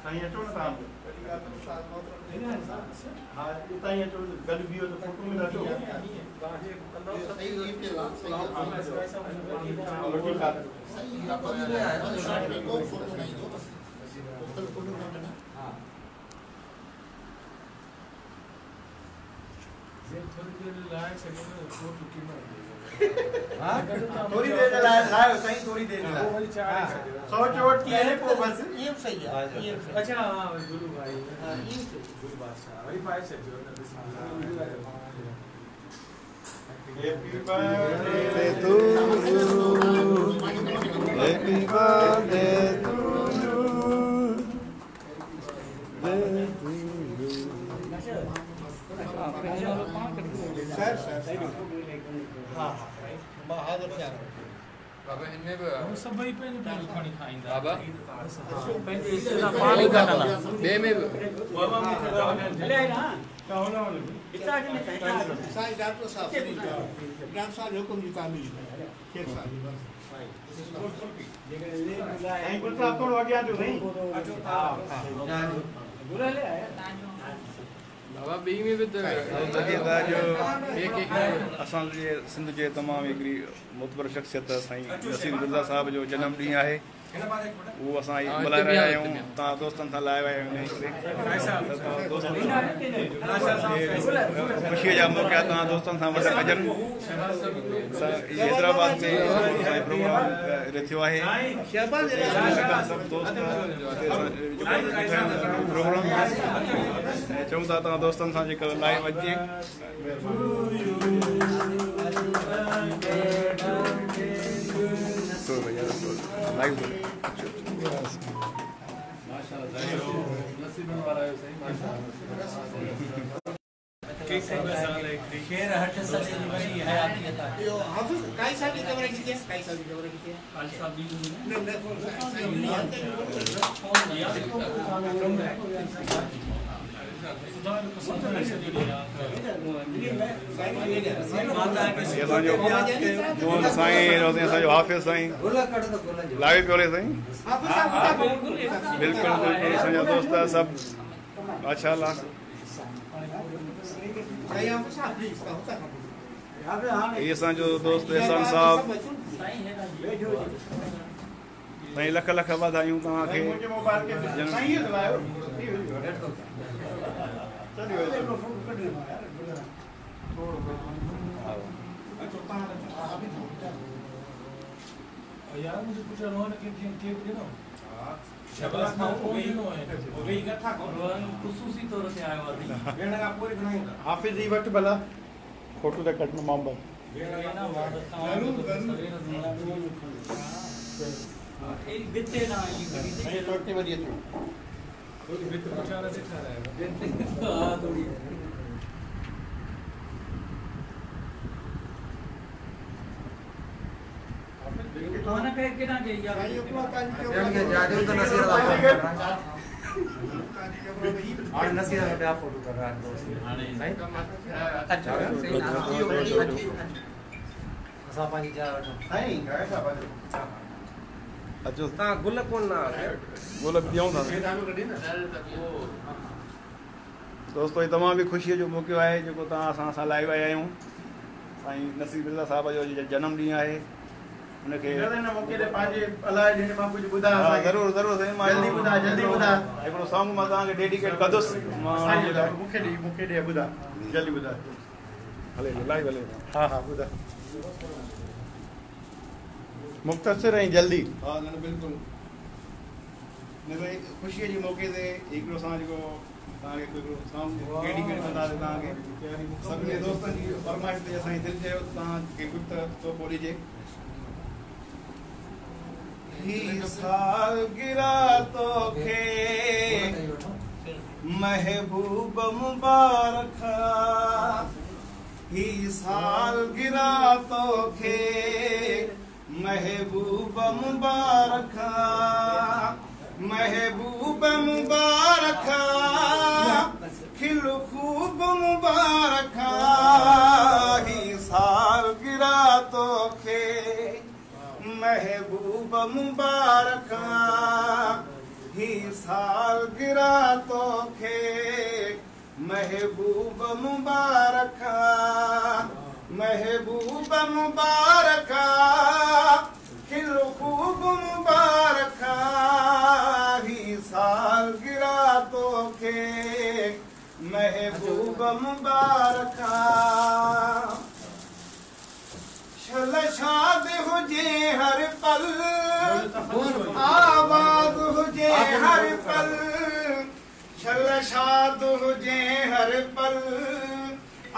साईं अचो न तव्हां हा हितां ई अचो गॾु बीहो त फोटो में अचो थोड़ी देर लायो साईं थोड़ी देर 100 चोट की है को बस ये सही है अच्छा हां गुरु भाई हां ये गुरु बादशाह वही पाए से जो happy birthday to you happy birthday to you sir हां हां बाबा इनमें भी सब भाई पे पानी खाइंदा बाबा पंहिंजे हिस्से दा पानी काटना बे में बाबा में ले आई ना कहोला इतना के नहीं साईं डॉक्टर साहब डॉक्टर साहब हुकुम जी तामील केर साहब आई कुछ आप थोड़ा आगे आ जाओ नहीं हां बुरा ले आया बाबा बी में भी जो एक असां जे सिंध जे तमाम एकरी मुतबर शख्सियत साईं नसीम बिरला साहब जो जन्म ॾींहुं आहे वो असां बुलाए रहिया आहियूं तव्हां दोस्तनि सां लाइ विया आहियूं ख़ुशीअ जा मौक़ा तव्हां दोस्तनि सां वॾा कजनि हैदराबाद में प्रोग्राम थियो आहे सभु दोस्त प्रोग्राम चऊं था तव्हां दोस्तनि सां जेकर लाइव अचे लाइव केक से मसाला शेर हट सके वही हयातियत है यो हाफिज काई साल की कवर की काई साल की कवर की आज साहब भी असांजो हाफ़िज़ साईं लाइव पियो साईं बिल्कुलु बिल्कुलु असांजा दोस्त सभु माशाअल्लाह ये असांजो दोस्त एहसान साहब साईं लख लख वाधायूं तव्हांखे यार मुझे कुछ रोहन के केक देना शबाश ना हो गई कथा को रोहन खुसूसी तौर से आयो थी वेण का पूरी बनाऊंगा हाफिज जी वट भला फोटो ते कटन मोहम्मद वेण वाद ए बिते ना ये टोटी वदी थी थोड़ी बित पुछारा से खा रहा है हां थोड़ी तो ना कह के ना जे यार भाई अपना काम के जादू तो नसीर दा और नसीर दा फोटो कर रहा है दोस्त सही अच्छा असा पानी जा सही कैसा बाजू अच्छा ता गुल कोन ना गुल दियो ना दोस्तों तमाम भी खुशी जो मौको है जो ता असा लाइव आया हूं साईं नसीर बिरला साहब जो जन्म डी है उनके न मौके ते पाजे अलाए दिन मां कुछ बुधा जरूर जरूर सही मां जल्दी बुधा एकड़ो सॉन्ग मां ता के डेडिकेट कदुस मुखे दे बुधा जल्दी बुधा हले लाइव हले हां हां बुधा मुख्तसर है जल्दी हां न बिल्कुल ने भाई खुशी जी मौके ते एकड़ो सा जो ता के कोई सॉन्ग डेडिकेट कंदा ता के सब ने दोस्तन जी फरमाइश ते असा दिल जे ता के कुछ तो बोली जे ही साल गिरा तो खे महबूब मुबारक ही साल गिरा तो खे महबूब मुबारक महबूब मुबारक खिल खूब मुबारक ही साल गिरा तो खे महबूब मुबारक ही साल गिरा तो खे महबूब मुबारक महबूब मुबारक खिल खूब मुबारक ही साल गिरा तो खे महबूब मुबारक शल शाद हुजे हर पल आबाद हुजे हर पल शल शाद हुजे हर पल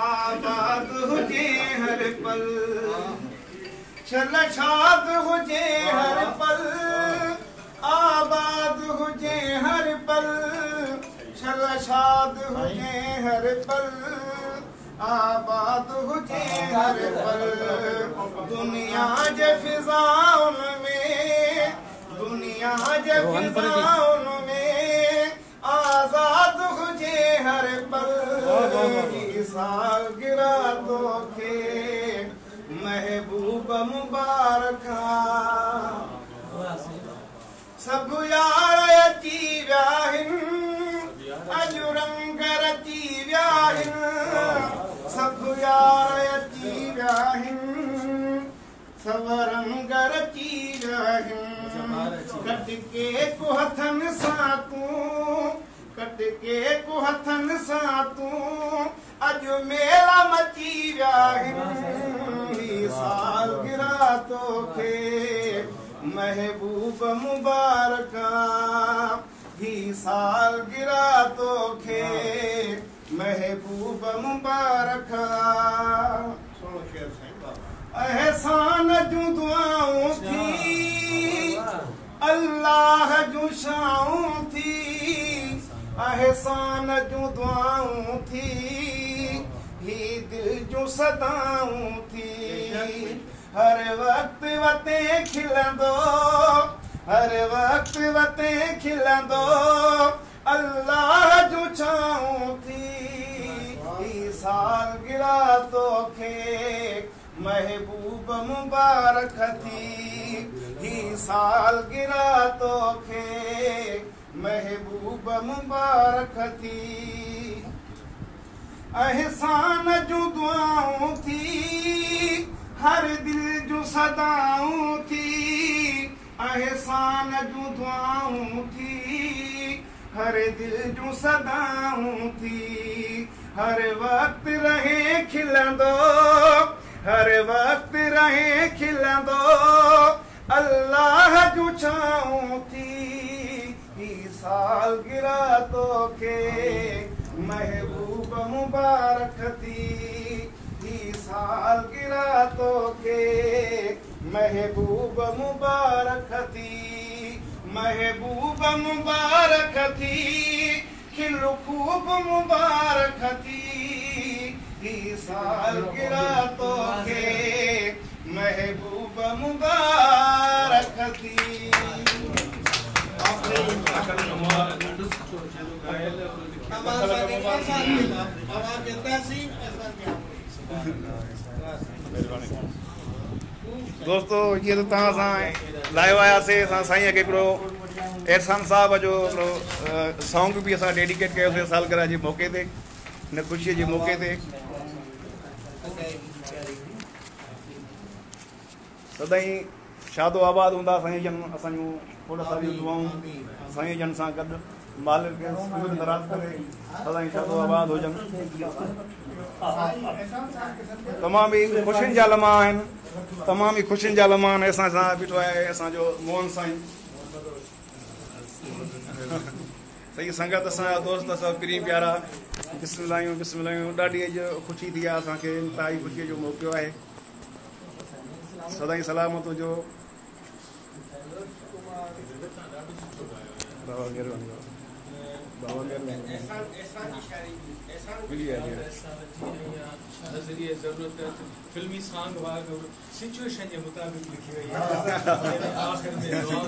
आबाद हुजे हर पल शल शाद हुजे हर पल आबाद हुजे हर पल शल शाद हुजे हर पल आबाद हुजे हर पल दुनिया जे फिजाउन में दुनिया जे फिजाउन में आजाद हुजे हर पल साल गिरा तो खे महबूब मुबारक सब यार अची विया आहिनि अॼु रंग रची विया आहिनि सब यार अची विया आहिनि सब रंग रची विया आहिनि कट के को हथनि सां तूं कट के को हथनि सां तूं अॼु मेला मची विया आहिनि साल गिरा तोखे महबूब मुबारक ही साल गिरा तोखे महबूब मुबारक एहसान जूं दुआऊं थी अल्लाह जूं शाऊं थी एहसान जूं दुआऊं थी ही दिल जूं सदाऊं थी हर वक्त वते खिलंदो हर वक्त वते खिलंदो अल्लाह जूं छाऊं थी साल गिरा तोखे महबूब मुबारक थी ही साल गिरा तोखे महबूब मुबारक थी एहसान जूं दुआऊं थी हर दिल जूं सदाऊं थी एहसान जूं दुआऊं थी हर दिल जूं सदाऊं थी हर वक्त रहे खिलंदो हर वक्त रहे खिलंदो अल्लाह जूं छाऊं थी साल गिरा तोखे महबूब मुबारक थी साल गिरा तोखे महबूब मुबारक थी महबूब मुबारक थी खिल खूब मुबारक थी साल गिरा तोखे महबूब मुबारक थी दोस्तों ये तो तव्हां सां लाइव आयासीं असां साईं खे हिकिड़ो एहसान साहब जो हिकिड़ो सॉन्ग बि असां डेडिकेट कयोसीं सालगिरह जे मौक़े ते हिन ख़ुशीअ जे मौक़े ते सदाईं शादो आबाद हूंदा साईं जन असांजूं खोड़ सारियूं दुआऊं साईं जन सां गॾु मालिक खे नाराज़ करे सदाईं शादो आबाद हुजनि तमामु ई ख़ुशियुनि जा लम्हा आहिनि तमामु ई ख़ुशियुनि जा लम्हा आहिनि असां सां बीठो आहे असांजो मोहन साईं सही संगत असांजा दोस्त सभु प्री प्यारा बिस्मिल्लाहियूं बिस्मिल्लाहियूं ॾाढी अॼु ख़ुशी थी आहे असांखे इंतिहाई ख़ुशीअ जो मौक़ो आहे सदाईं सलामत हुजो फिल्मी सॉन्ग सिचुएशन के मुताबिक लिखी हुई है आखिर में दुआ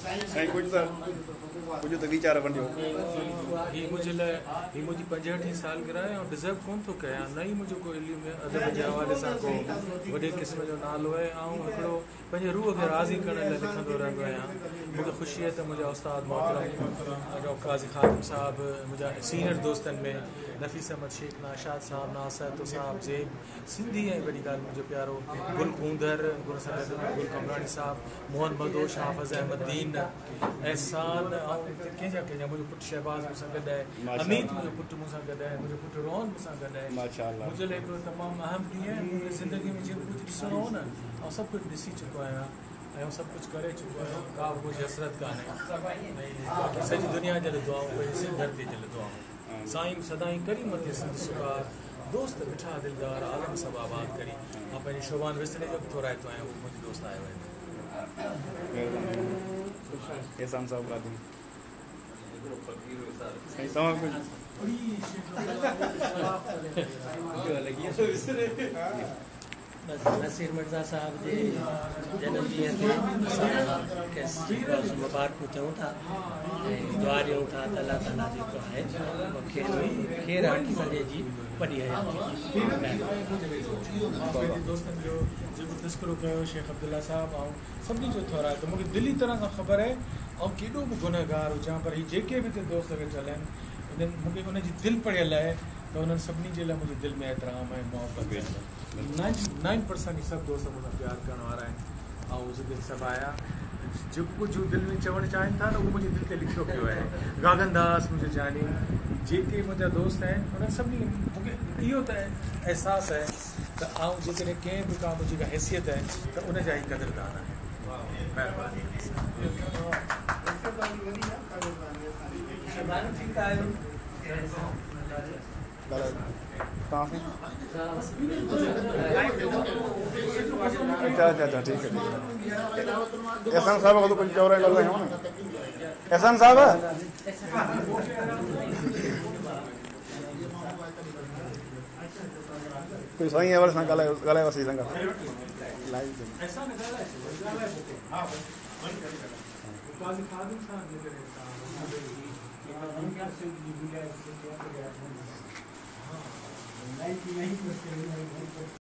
साईं कुछ तो वीचार वंडियो ही मुझे लाइ ही मुंहिंजी 65 सालगिरह है और डिज़र्व कोन थो कयां न ई मुंहिंजो को इल्मु अदब जे हवाले सां को वॾे क़िस्म जो नालो आहे ऐं हिकिड़ो पंहिंजे रूह खे राज़ी करण लाइ लिखंदो रहंदो आहियां मूंखे ख़ुशी आहे त मुंहिंजा उस्ताद मोहतरम काज़ी ख़ादिम साहब मुंहिंजा सीनियर दोस्तनि में नफ़ीस अहमद शेख नाशाद साहब नासर साहब ज़ेब सिंधी ऐं वॾी ॻाल्हि मुंहिंजो प्यारो गुल खूंदर गुल कमराणी साहब मोहन मदोश हाफ़िज़ अहमद दीन एहसान ऐं कंहिंजा मुंहिंजो पुटु शहबाज़ मूंसां गॾु आहे अमीत मुंहिंजो पुटु मूंसां गॾु आहे मुंहिंजो पुटु रोहन मूंसां गॾु आहे माशाअल्लाह मुंहिंजे लाइ हिकिड़ो तमामु अहम ॾींहुं आहे मुंहिंजी ज़िंदगी में जेको कुझु ॾिसणो हो न ऐं सभु कुझु ॾिसी चुको आहियां ऐं सभु कुझु करे चुको आहियां का बि कुझु हसरत कान्हे ऐं बाक़ी सॼी दुनिया जे लाइ दुआऊं पंहिंजी सिंध धरती जे लाइ दुआऊं साईं सदाईं करी मथे सिंध सुकार दोस्त मिठा दिलदार आलम सभु आबाद करी मां पंहिंजी शोभान विसरे जो बि थो रायतो आहियां उहो मुंहिंजो दोस्त आयो आहे एहसान साहब कादी साईं तव्हां बस नसीर मिर्ज़ा साहब के जन्म ॾींहं ते मुबारकूं चऊं था ऐं दुआ ॾियूं था त अल्लाह ताला जेको आहे मूंखे ख़ैर रखी सघे जी वॾी दोस्तनि जो जेको तस्करो कयो शेख अब्दुल्ला साहब ऐं सभिनी जो थोरा त मूंखे दिली तरह सां ख़बर आहे ऐं केॾो बि गुनहगार हुजां पर ही जेके बि हिते दोस्त वेठल आहिनि इन्हनि मूंखे उनजी दिलि पढ़ियल आहे त उन्हनि सभिनी जे लाइ मुंहिंजे दिलि में एतिराम ऐं मोहबत आहे 99% ही सभु दोस्त मूंसां प्यार करण वारा आहिनि ऐं जेके सभु आया जेको कुझु दिलि में चवणु चाहिनि था न उहो मुंहिंजे दिलि ते लिखियो पियो आहे गागनदास मुंहिंजो जानी जेके मुंहिंजा दोस्त आहिनि उन्हनि सभिनी मूंखे इहो त अहसासु आहे त आउं जेकॾहिं कंहिं बि का मुंहिंजी का हैसियत आहे त उनजा ई क़दरदान आहिनि महिरबानी अच्छा ठीक है एहसान साहब को तो कुछ और लग रहे हो ना एहसान साहब कोई साईं है वाले गलाए वसी संगा लाइव काज़ी ख़ादिम साहब जे